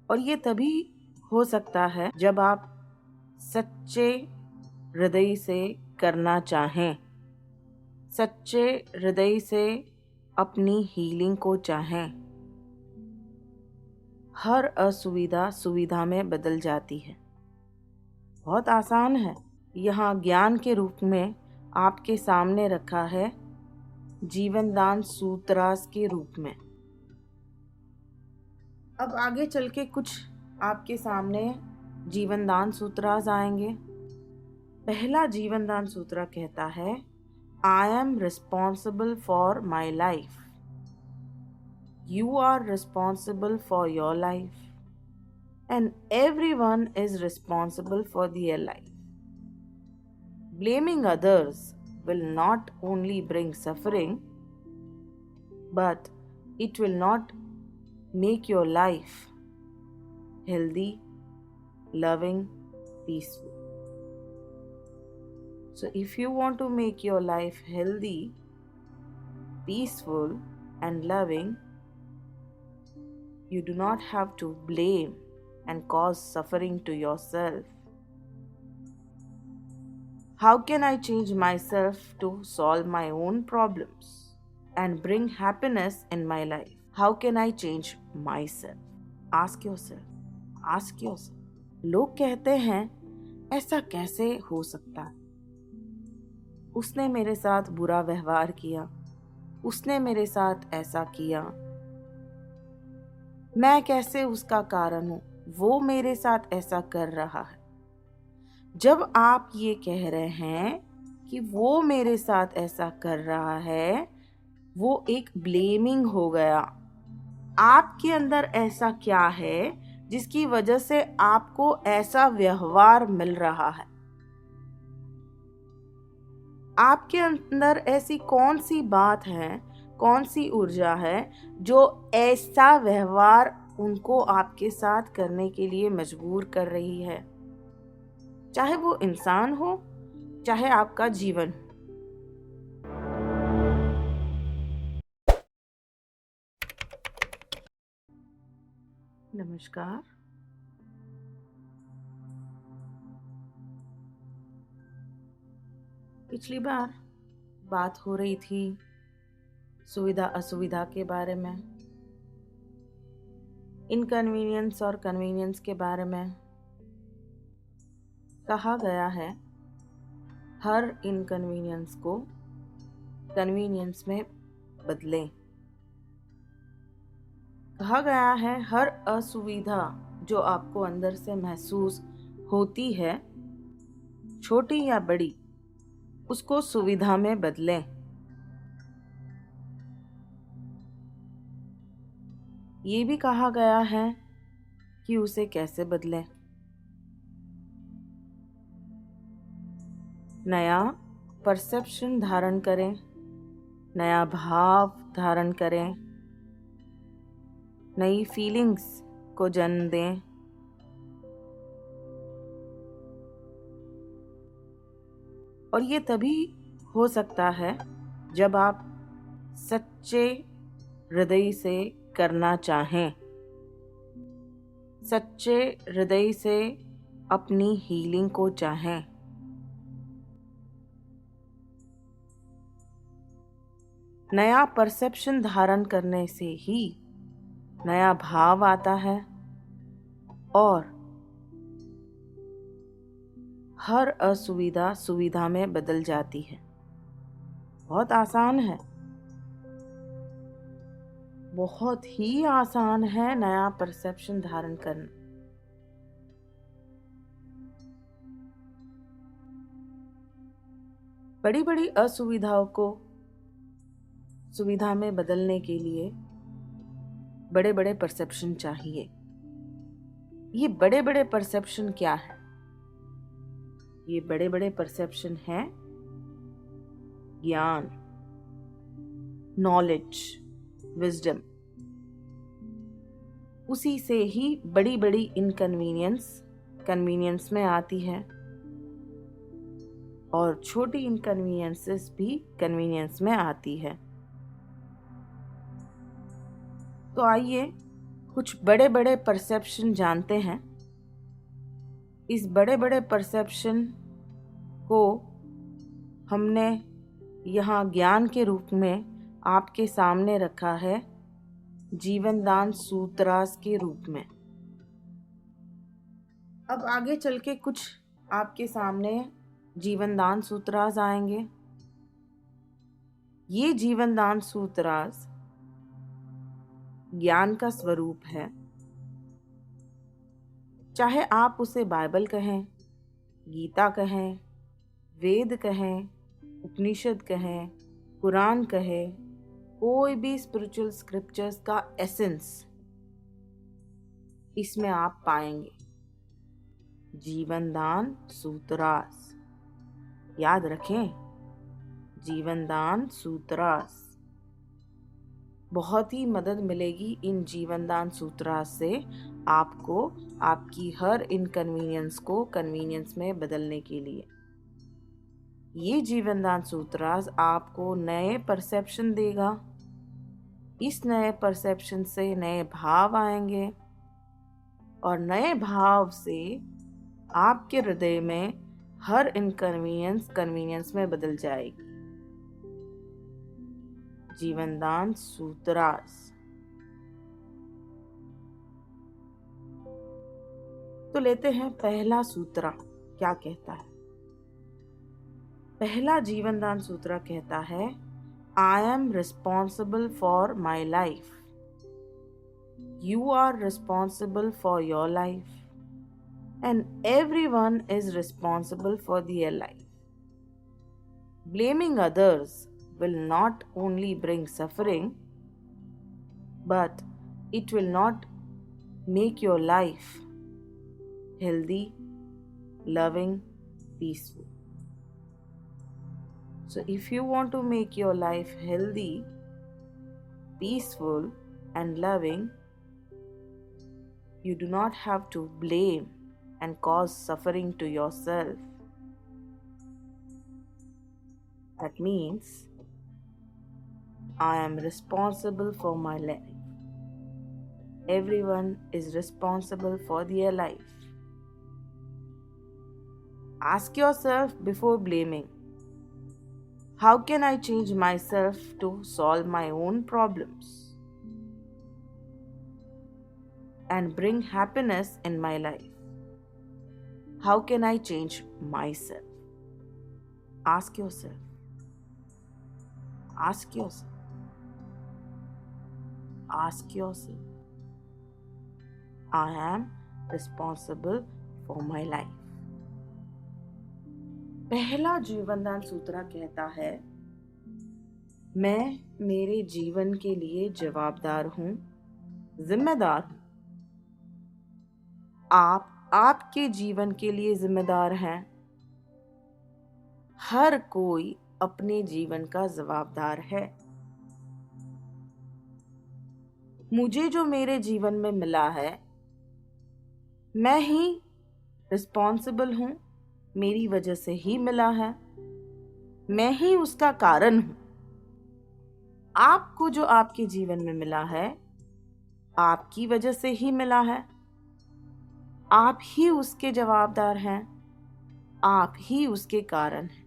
और ये तभी हो सकता है जब आप सच्चे हृदय से करना चाहें, सच्चे हृदय से अपनी हीलिंग को चाहें। हर असुविधा सुविधा में बदल जाती है। बहुत आसान है। यहाँ ज्ञान के रूप में आपके सामने रखा है, जीवन दान सूत्रास के रूप में। अब आगे चल के कुछ आपके सामने जीवन दान सूत्रास आएंगे। पहला जीवन दान सूत्र कहता है, I am responsible for my life. You are responsible for your life. And everyone is responsible for their life. Blaming others will not only bring suffering, but it will not make your life healthy, loving, peaceful. So if you want to make your life healthy, peaceful, and loving, you do not have to blame and cause suffering to yourself. How can I change myself to solve my own problems and bring happiness in my life? How can I change myself? Ask yourself. Ask yourself. लोग कहते हैं, ऐसा कैसे हो सकता है? उसने मेरे साथ बुरा व्यवहार किया, उसने मेरे साथ ऐसा किया, मैं कैसे उसका कारण हूं? वो मेरे साथ ऐसा कर रहा है। जब आप ये कह रहे हैं कि वो मेरे साथ ऐसा कर रहा है, वो एक ब्लेमिंग हो गया। आपके अंदर ऐसा क्या है जिसकी वजह से आपको ऐसा व्यवहार मिल रहा है? आपके अंदर ऐसी कौन सी बात है, कौन सी ऊर्जा है जो ऐसा व्यवहार उनको आपके साथ करने के लिए मजबूर कर रही है? चाहे वो इंसान हो, चाहे आपका जीवन हो। नमस्कार। पिछली बार बात हो रही थी सुविधा असुविधा के बारे में, इनकन्वीनियंस और कन्वीनियंस के बारे में। कहा गया है, हर इनकन्वीनियंस को कन्वीनियंस में बदलें। कहा गया है, हर असुविधा जो आपको अंदर से महसूस होती है, छोटी या बड़ी, उसको सुविधा में बदलें। ये भी कहा गया है कि उसे कैसे बदलें। नया परसेप्शन धारण करें, नया भाव धारण करें, नई फीलिंग्स को जन्म दें। और ये तभी हो सकता है जब आप सच्चे हृदय से करना चाहें, सच्चे हृदय से अपनी हीलिंग को चाहें। नया परसेप्शन धारण करने से ही नया भाव आता है और हर असुविधा सुविधा में बदल जाती है। बहुत आसान है, बहुत ही आसान है नया परसेप्शन धारण करना। बड़ी बड़ी असुविधाओं को सुविधा में बदलने के लिए बड़े बड़े परसेप्शन चाहिए। ये बड़े बड़े परसेप्शन क्या है? ये बड़े बड़े परसेप्शन हैं ज्ञान, नॉलेज, विजडम। उसी से ही बड़ी बड़ी इनकन्वीनियंस कन्वीनियंस में आती है और छोटी इनकन्वीनियंसेस भी कन्वीनियंस में आती है। तो आइए कुछ बड़े बड़े परसेप्शन जानते हैं। इस बड़े बड़े परसेप्शन को हमने यहाँ ज्ञान के रूप में आपके सामने रखा है, जीवन दान सूत्रास के रूप में। अब आगे चल के कुछ आपके सामने जीवन दान सूत्रास आएंगे। ये जीवन दान सूत्रास ज्ञान का स्वरूप है। चाहे आप उसे बाइबल कहें, गीता कहें, वेद कहें, उपनिषद कहें, कुरान कहें, कोई भी स्पिरिचुअल स्क्रिप्चर्स का एसेंस इसमें आप पाएंगे। जीवन दान सूत्रास, याद रखें, जीवन दान सूत्रास। बहुत ही मदद मिलेगी इन जीवन दान सूत्रास से आपको, आपकी हर इनकन्वीनियंस को कन्वीनियंस में बदलने के लिए। ये जीवन दान सूत्रास आपको नए परसेप्शन देगा। इस नए परसेप्शन से नए भाव आएंगे और नए भाव से आपके हृदय में हर इनकन्वीनियंस कन्वीनियंस में बदल जाएगी। जीवन दान सूत्रास। तो लेते हैं पहला सूत्र क्या कहता है। पहला जीवन दान सूत्र कहता है, I am responsible for my life. You are responsible for your life. And everyone is responsible for their life. Blaming others will not only bring suffering, but it will not make your life healthy, loving, peaceful. So if you want to make your life healthy, peaceful and loving, you do not have to blame and cause suffering to yourself. That means I am responsible for my life. Everyone is responsible for their life. Ask yourself before blaming, how can I change myself to solve my own problems and bring happiness in my life? How can I change myself? Ask yourself. Ask yourself. Ask yourself. I am responsible for my life. पहला जीवन दान सूत्र कहता है, मैं मेरे जीवन के लिए जवाबदार हूं, जिम्मेदार हूं। आप आपके जीवन के लिए जिम्मेदार हैं। हर कोई अपने जीवन का जवाबदार है। मुझे जो मेरे जीवन में मिला है, मैं ही रिस्पॉन्सिबल हूं, मेरी वजह से ही मिला है, मैं ही उसका कारण हूं। आपको जो आपके जीवन में मिला है, आपकी वजह से ही मिला है। आप ही उसके जवाबदार हैं, आप ही उसके कारण हैं।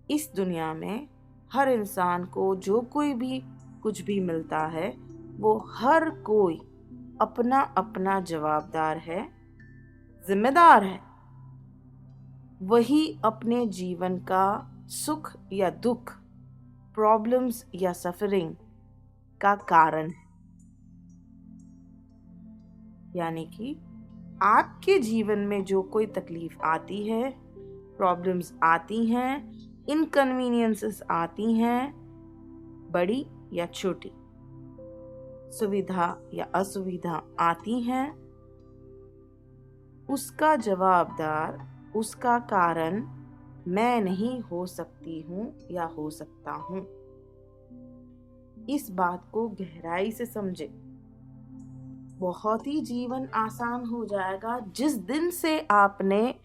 इस दुनिया में हर इंसान को जो कोई भी कुछ भी मिलता है, वो हर कोई अपना अपना जवाबदार है, जिम्मेदार है। वही अपने जीवन का सुख या दुख, प्रॉब्लम्स या सफरिंग का कारण है। यानी कि आपके जीवन में जो कोई तकलीफ आती है, प्रॉब्लम्स आती हैं, इनकन्वीनियंसेस आती हैं, बड़ी या छोटी, सुविधा या असुविधा आती हैं, उसका जवाबदार, उसका कारण मैं नहीं हो सकती हूँ या हो सकता हूँ। इस बात को गहराई से समझे। बहुत ही जीवन आसान हो जाएगा जिस दिन से आपने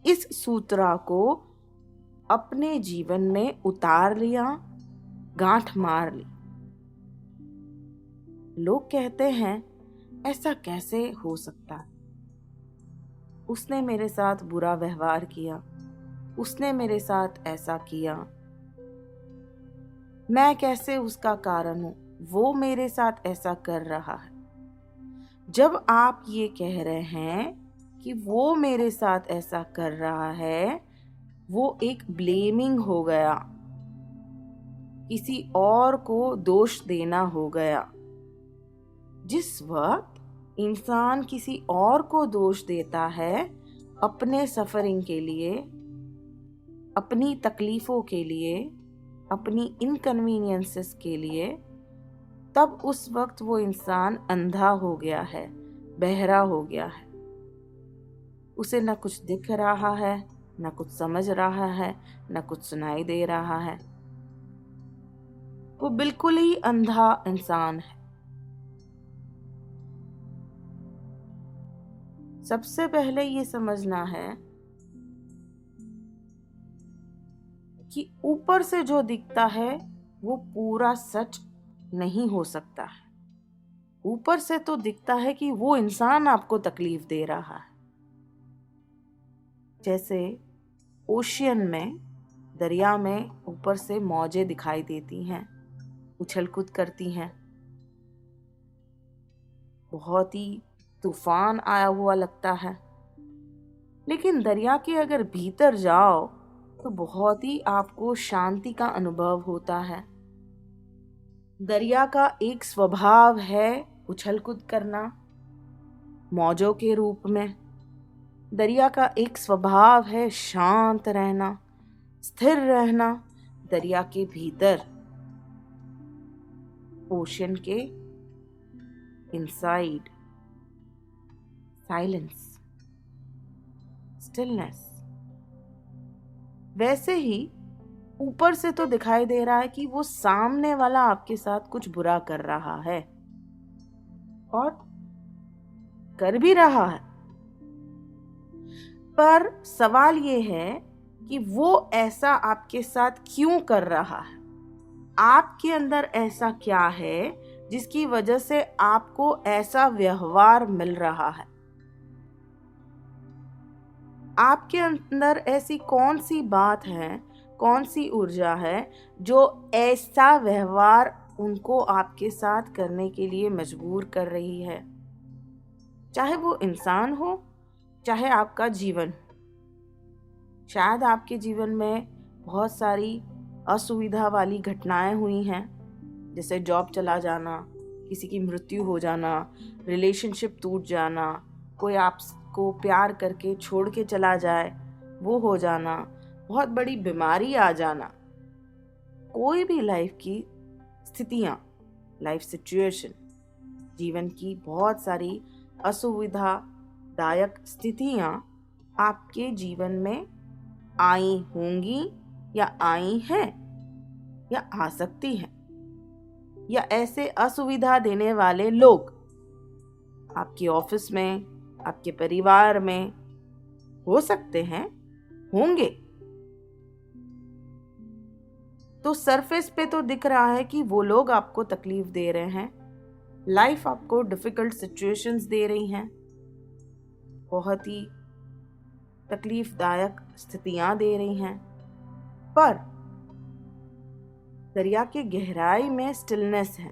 इस सूत्र को अपने जीवन में उतार लिया, गांठ मार ली। लोग कहते हैं ऐसा कैसे हो सकता है, उसने मेरे साथ बुरा व्यवहार किया, उसने मेरे साथ ऐसा किया, मैं कैसे उसका कारण हूं, वो मेरे साथ ऐसा कर रहा है। जब आप ये कह रहे हैं कि वो मेरे साथ ऐसा कर रहा है, वो एक ब्लेमिंग हो गया, किसी और को दोष देना हो गया। जिस वक्त इंसान किसी और को दोष देता है अपने सफरिंग के लिए, अपनी तकलीफों के लिए, अपनी इनकन्वीनियंसेस के लिए, तब उस वक्त वो इंसान अंधा हो गया है, बहरा हो गया है। उसे न कुछ दिख रहा है, न कुछ समझ रहा है, न कुछ सुनाई दे रहा है। वो बिल्कुल ही अंधा इंसान है। सबसे पहले ये समझना है कि ऊपर से जो दिखता है वो पूरा सच नहीं हो सकता है। ऊपर से तो दिखता है कि वो इंसान आपको तकलीफ दे रहा है। जैसे ओशियन में, दरिया में ऊपर से मौजें दिखाई देती हैं, उछल कूद करती हैं, बहुत ही तूफान आया हुआ लगता है। लेकिन दरिया के अगर भीतर जाओ तो बहुत ही आपको शांति का अनुभव होता है। दरिया का एक स्वभाव है उछल कूद करना मौजों के रूप में। दरिया का एक स्वभाव है शांत रहना, स्थिर रहना दरिया के भीतर, ओशन के इनसाइड। Silence, stillness. वैसे ही ऊपर से तो दिखाई दे रहा है कि वो सामने वाला आपके साथ कुछ बुरा कर रहा है, और कर भी रहा है। पर सवाल ये है कि वो ऐसा आपके साथ क्यों कर रहा है। आपके अंदर ऐसा क्या है जिसकी वजह से आपको ऐसा व्यवहार मिल रहा है। आपके अंदर ऐसी कौन सी बात है, कौन सी ऊर्जा है जो ऐसा व्यवहार उनको आपके साथ करने के लिए मजबूर कर रही है। चाहे वो इंसान हो, चाहे आपका जीवन। शायद आपके जीवन में बहुत सारी असुविधा वाली घटनाएं हुई हैं, जैसे जॉब चला जाना, किसी की मृत्यु हो जाना, रिलेशनशिप टूट जाना, कोई आपको प्यार करके छोड़ के चला जाए वो हो जाना, बहुत बड़ी बीमारी आ जाना। कोई भी लाइफ की स्थितियां, लाइफ सिचुएशन, जीवन की बहुत सारी असुविधादायक स्थितियां आपके जीवन में आई होंगी या आई हैं या आ सकती हैं, या ऐसे असुविधा देने वाले लोग आपके ऑफिस में, आपके परिवार में हो सकते हैं, होंगे। तो सरफेस पे तो दिख रहा है कि वो लोग आपको तकलीफ दे रहे हैं, लाइफ आपको डिफिकल्ट सिचुएशंस दे रही हैं, बहुत ही तकलीफदायक स्थितियां दे रही हैं। पर दरिया के गहराई में स्टिलनेस है।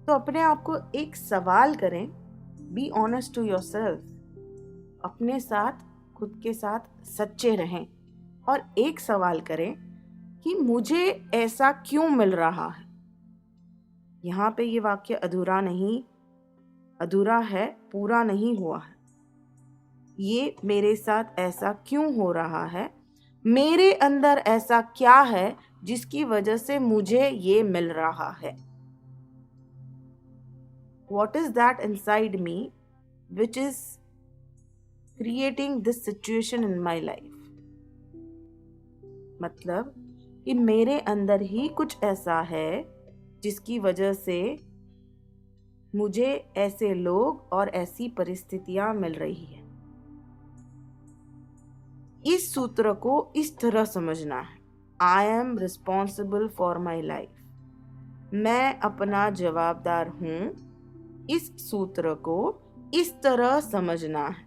तो अपने आप को एक सवाल करें, बी ऑनेस्ट टू योरसेल्फ। अपने साथ, खुद के साथ सच्चे रहें और एक सवाल करें कि मुझे ऐसा क्यों मिल रहा है। यहाँ पे ये वाक्य अधूरा है, पूरा नहीं हुआ है। ये मेरे साथ ऐसा क्यों हो रहा है, मेरे अंदर ऐसा क्या है जिसकी वजह से मुझे ये मिल रहा है। What is that inside me which is creating this situation in my life? मतलब कि मेरे अंदर ही कुछ ऐसा है जिसकी वजह से मुझे ऐसे लोग और ऐसी परिस्थितियां मिल रही है। इस सूत्र को इस तरह समझना है, I am responsible for my life। मैं अपना जवाबदार हूं, इस सूत्र को इस तरह समझना है।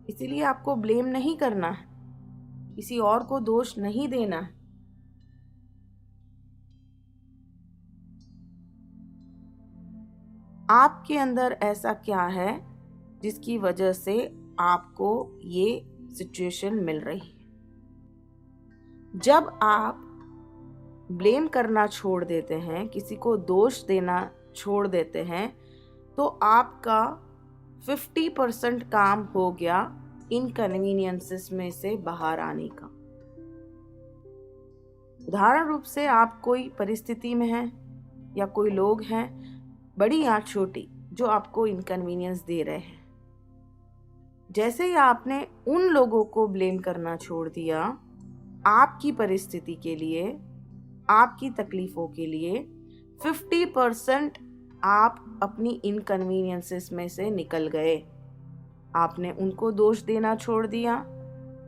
इसीलिए आपको ब्लेम नहीं करना है, किसी और को दोष नहीं देना है। आपके अंदर ऐसा क्या है जिसकी वजह से आपको ये सिचुएशन मिल रही है। जब आप ब्लेम करना छोड़ देते हैं, किसी को दोष देना छोड़ देते हैं, तो आपका 50% काम हो गया इनकन्वीनियंसेस में से बाहर आने का। उदाहरण रूप से आप कोई परिस्थिति में हैं या कोई लोग हैं, बड़ी या छोटी, जो आपको इनकन्वीनियंस दे रहे हैं। जैसे ही आपने उन लोगों को ब्लेम करना छोड़ दिया, आपकी परिस्थिति के लिए, आपकी तकलीफों के लिए 50% आप अपनी इनकन्वीनियंसेस में से निकल गए। आपने उनको दोष देना छोड़ दिया,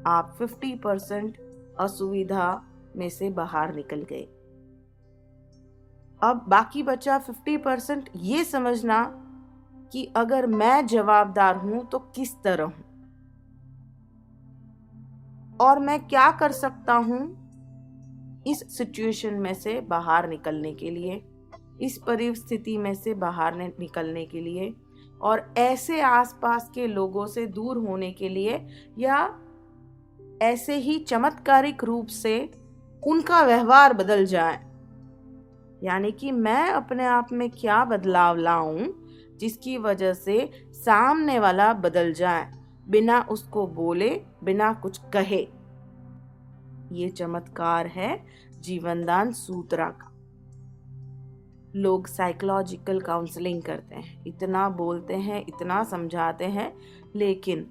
आप 50% असुविधा में से बाहर निकल गए। अब बाकी बचा 50% ये समझना कि अगर मैं जवाबदार हूं तो किस तरह हूं, और मैं क्या कर सकता हूं इस सिचुएशन में से बाहर निकलने के लिए, इस परिस्थिति में से बाहर निकलने के लिए, और ऐसे आसपास के लोगों से दूर होने के लिए, या ऐसे ही चमत्कारिक रूप से उनका व्यवहार बदल जाए। यानी कि मैं अपने आप में क्या बदलाव लाऊं जिसकी वजह से सामने वाला बदल जाए, बिना उसको बोले, बिना कुछ कहे। ये चमत्कार है जीवनदान सूत्रा का। लोग साइकोलॉजिकल काउंसलिंग करते हैं, इतना बोलते हैं, इतना समझाते हैं, लेकिन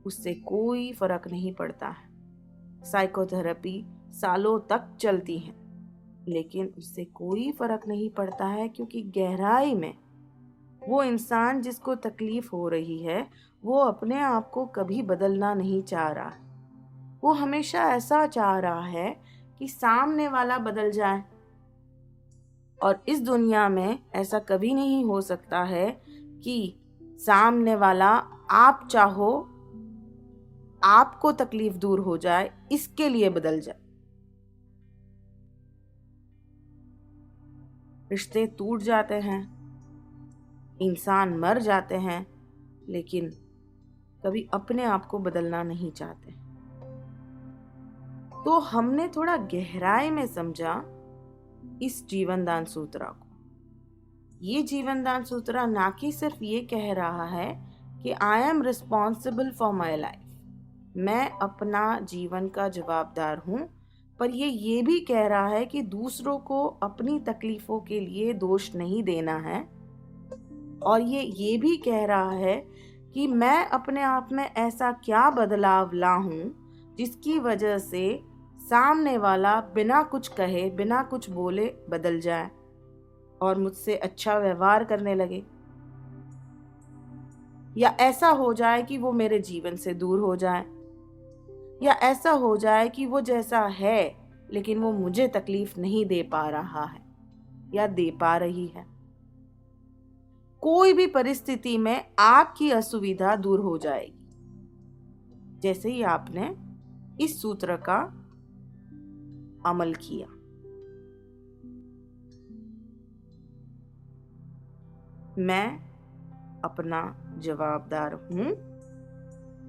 उससे कोई फर्क नहीं पड़ता है। साइकोथेरेपी सालों तक चलती है, लेकिन उससे कोई फर्क नहीं पड़ता है, क्योंकि गहराई में वो इंसान जिसको तकलीफ हो रही है, वो अपने आप को कभी बदलना नहीं चाह रहा। वो हमेशा ऐसा चाह रहा है कि सामने वाला बदल जाए। और इस दुनिया में ऐसा कभी नहीं हो सकता है कि सामने वाला आप चाहो, आपको तकलीफ दूर हो जाए, इसके लिए बदल जाए। रिश्ते टूट जाते हैं, इंसान मर जाते हैं, लेकिन कभी अपने आप को बदलना नहीं चाहते। तो हमने थोड़ा गहराई में समझा इस जीवनदान सूत्रा को। ये जीवनदान सूत्रा ना कि सिर्फ ये कह रहा है कि आई am responsible for my life, मैं अपना जीवन का जवाबदार हूं, पर ये भी कह रहा है कि दूसरों को अपनी तकलीफों के लिए दोष नहीं देना है। और ये भी कह रहा है कि मैं अपने आप में ऐसा क्या बदलाव लाऊं जिसकी वजह से सामने वाला बिना कुछ कहे, बिना कुछ बोले बदल जाए और मुझसे अच्छा व्यवहार करने लगे, या ऐसा हो जाए कि वो मेरे जीवन से दूर हो जाए, या ऐसा हो जाए कि वो जैसा है लेकिन वो मुझे तकलीफ नहीं दे पा रहा है या दे पा रही है। कोई भी परिस्थिति में आपकी असुविधा दूर हो जाएगी जैसे ही आपने इस सूत्र का अमल किया। मैं अपना जवाबदार हूं,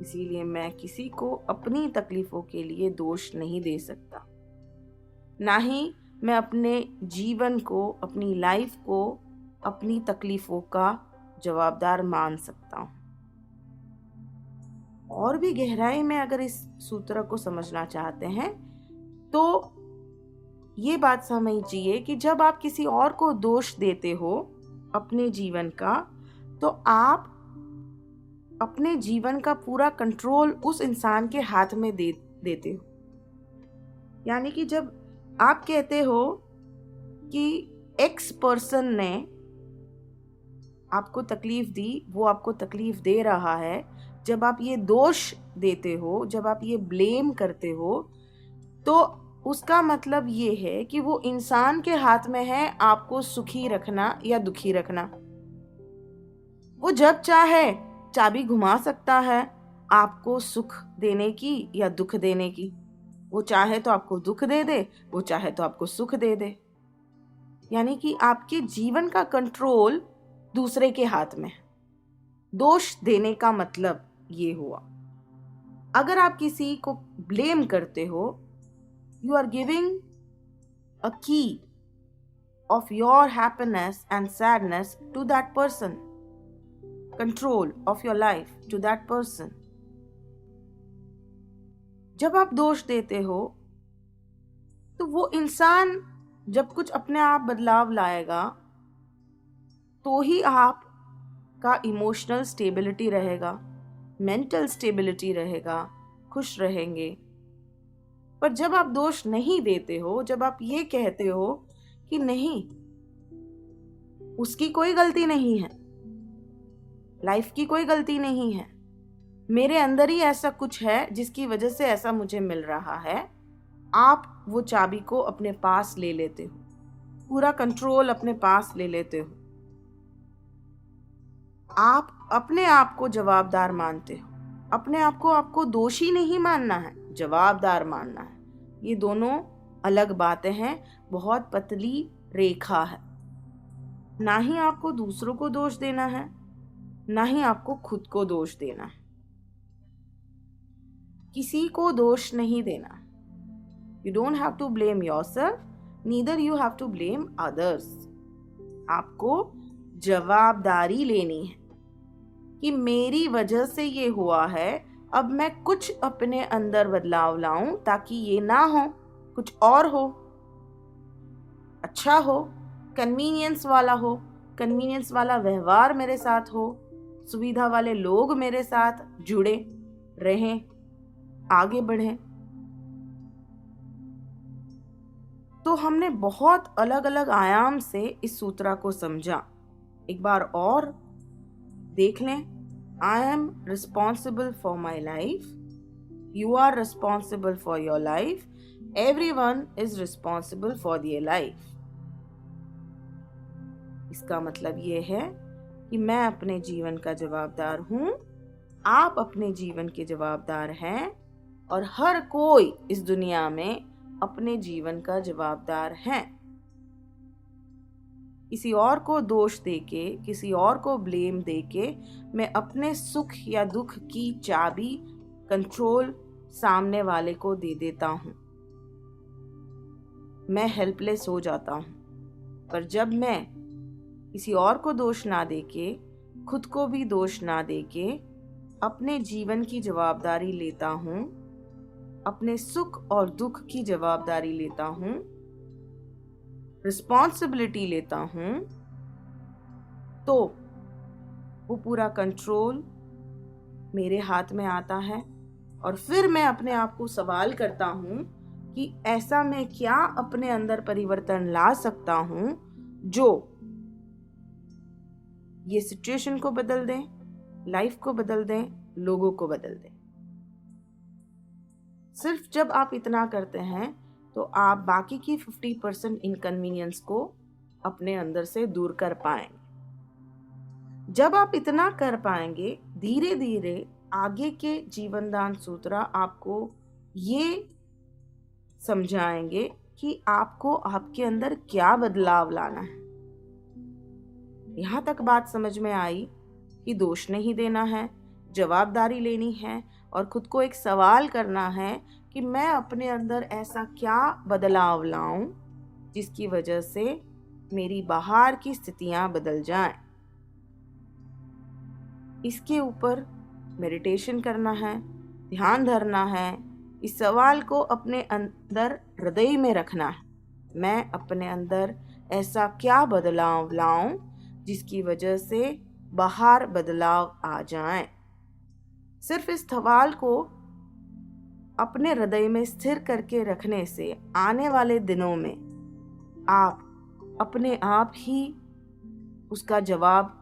इसीलिए मैं किसी को अपनी तकलीफों के लिए दोष नहीं दे सकता, ना ही मैं अपने जीवन को, अपनी लाइफ को, अपनी तकलीफों का जवाबदार मान सकता हूं। और भी गहराई में अगर इस सूत्र को समझना चाहते हैं तो ये बात समझिए कि जब आप किसी और को दोष देते हो अपने जीवन का, तो आप अपने जीवन का पूरा कंट्रोल उस इंसान के हाथ में देते हो। यानी कि जब आप कहते हो कि एक्स पर्सन ने आपको तकलीफ दी, वो आपको तकलीफ दे रहा है, जब आप ये दोष देते हो, जब आप ये ब्लेम करते हो, तो उसका मतलब ये है कि वो इंसान के हाथ में है आपको सुखी रखना या दुखी रखना। वो जब चाहे चाबी घुमा सकता है आपको सुख देने की या दुख देने की। वो चाहे तो आपको दुख दे दे, वो चाहे तो आपको सुख दे दे। यानी कि आपके जीवन का कंट्रोल दूसरे के हाथ में है। दोष देने का मतलब ये हुआ। अगर आप किसी को ब्लेम करते हो, यू आर गिविंग अ की of your happiness and sadness to that person, control of your life to that person. जब आप दोष देते हो तो वो इंसान जब कुछ अपने आप बदलाव लाएगा तो ही आप का इमोशनल स्टेबिलिटी रहेगा, मेंटल स्टेबिलिटी रहेगा, खुश रहेंगे। पर जब आप दोष नहीं देते हो, जब आप ये कहते हो कि नहीं, उसकी कोई गलती नहीं है, लाइफ की कोई गलती नहीं है, मेरे अंदर ही ऐसा कुछ है जिसकी वजह से ऐसा मुझे मिल रहा है, आप वो चाबी को अपने पास ले लेते हो, पूरा कंट्रोल अपने पास ले लेते हो। आप अपने आप को जवाबदार मानते हो। अपने आप को आपको दोषी नहीं मानना है, जवाबदार मानना है। ये दोनों अलग बातें हैं, बहुत पतली रेखा है। ना ही आपको दूसरों को दोष देना है, ना ही आपको खुद को दोष देना है। किसी को दोष नहीं देना। You don't have to blame yourself, neither you have to blame others. आपको जवाबदारी लेनी है कि मेरी वजह से ये हुआ है, अब मैं कुछ अपने अंदर बदलाव लाऊं ताकि ये ना हो, कुछ और हो, अच्छा हो, कन्वीनियंस वाला हो, कन्वीनियंस वाला व्यवहार मेरे साथ हो, सुविधा वाले लोग मेरे साथ जुड़े रहें, आगे बढ़ें। तो हमने बहुत अलग अलग आयाम से इस सूत्र को समझा। एक बार और देख लें। I am responsible for my life, you are responsible for your life, everyone is responsible for their life. इसका मतलब ये है कि मैं अपने जीवन का जवाबदार हूं, आप अपने जीवन के जवाबदार हैं, और हर कोई इस दुनिया में अपने जीवन का जवाबदार है। किसी और को दोष देके, किसी और को ब्लेम देके मैं अपने सुख या दुख की चाबी, कंट्रोल सामने वाले को दे देता हूं। मैं हेल्पलेस हो जाता हूं। पर जब मैं किसी और को दोष ना देके, खुद को भी दोष ना देके अपने जीवन की जवाबदारी लेता हूं, अपने सुख और दुख की जवाबदारी लेता हूं, रिस्पॉन्सिबिलिटी लेता हूं, तो वो पूरा कंट्रोल मेरे हाथ में आता है। और फिर मैं अपने आप को सवाल करता हूं कि ऐसा मैं क्या अपने अंदर परिवर्तन ला सकता हूं जो ये सिचुएशन को बदल दें, लाइफ को बदल दें, लोगों को बदल दें। सिर्फ जब आप इतना करते हैं तो आप बाकी की 50% इनकन्वीनियंस को अपने अंदर से दूर कर पाएंगे। जब आप इतना कर पाएंगे, धीरे धीरे आगे के जीवनदान सूत्र आपको ये समझाएंगे कि आपको आपके अंदर क्या बदलाव लाना है। यहां तक बात समझ में आई कि दोष नहीं देना है, जवाबदारी लेनी है और खुद को एक सवाल करना है कि मैं अपने अंदर ऐसा क्या बदलाव लाऊं जिसकी वजह से मेरी बाहर की स्थितियां बदल जाएं। इसके ऊपर मेडिटेशन करना है, ध्यान धरना है, इस सवाल को अपने अंदर हृदय में रखना है। मैं अपने अंदर ऐसा क्या बदलाव लाऊं जिसकी वजह से बाहर बदलाव आ जाएं। सिर्फ इस सवाल को अपने हृदय में स्थिर करके रखने से आने वाले दिनों में आप अपने आप ही उसका जवाब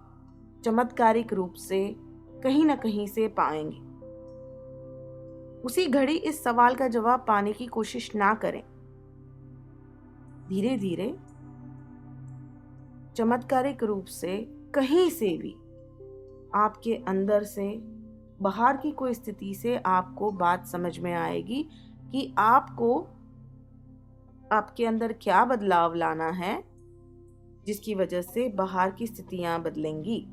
चमत्कारिक रूप से कहीं ना कहीं से पाएंगे। उसी घड़ी इस सवाल का जवाब पाने की कोशिश ना करें। धीरे धीरे चमत्कारिक रूप से कहीं से भी आपके अंदर से, बाहर की कोई स्थिति से आपको बात समझ में आएगी कि आपको आपके अंदर क्या बदलाव लाना है, जिसकी वजह से बाहर की स्थितियां बदलेंगी।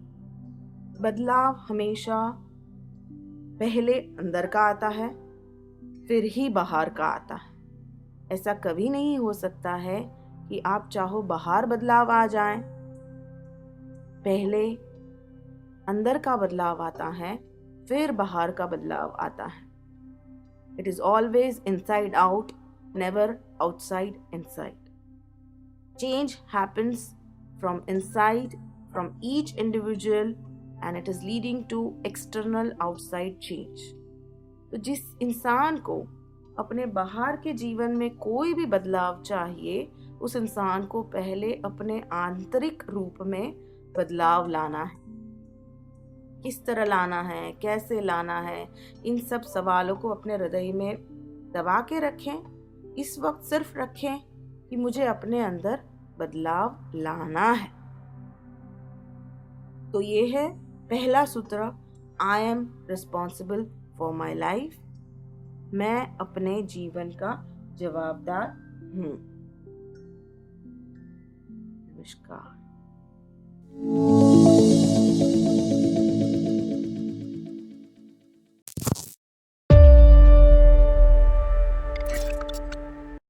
बदलाव हमेशा पहले अंदर का आता है, फिर ही बाहर का आता है। ऐसा कभी नहीं हो सकता है कि आप चाहो बाहर बदलाव आ जाए। पहले अंदर का बदलाव आता है, फिर बाहर का बदलाव आता है। It is always inside out, never outside inside. Change happens from inside, from each individual, and it is leading to external outside change. तो जिस इंसान को अपने बाहर के जीवन में कोई भी बदलाव चाहिए, उस इंसान को पहले अपने आंतरिक रूप में बदलाव लाना है। किस तरह लाना है, कैसे लाना है, इन सब सवालों को अपने हृदय में दबा के रखें। इस वक्त सिर्फ रखें कि मुझे अपने अंदर बदलाव लाना है। तो ये है पहला सूत्र, आई am responsible for my life. मैं अपने जीवन का जवाबदार हूँ। नमस्कार।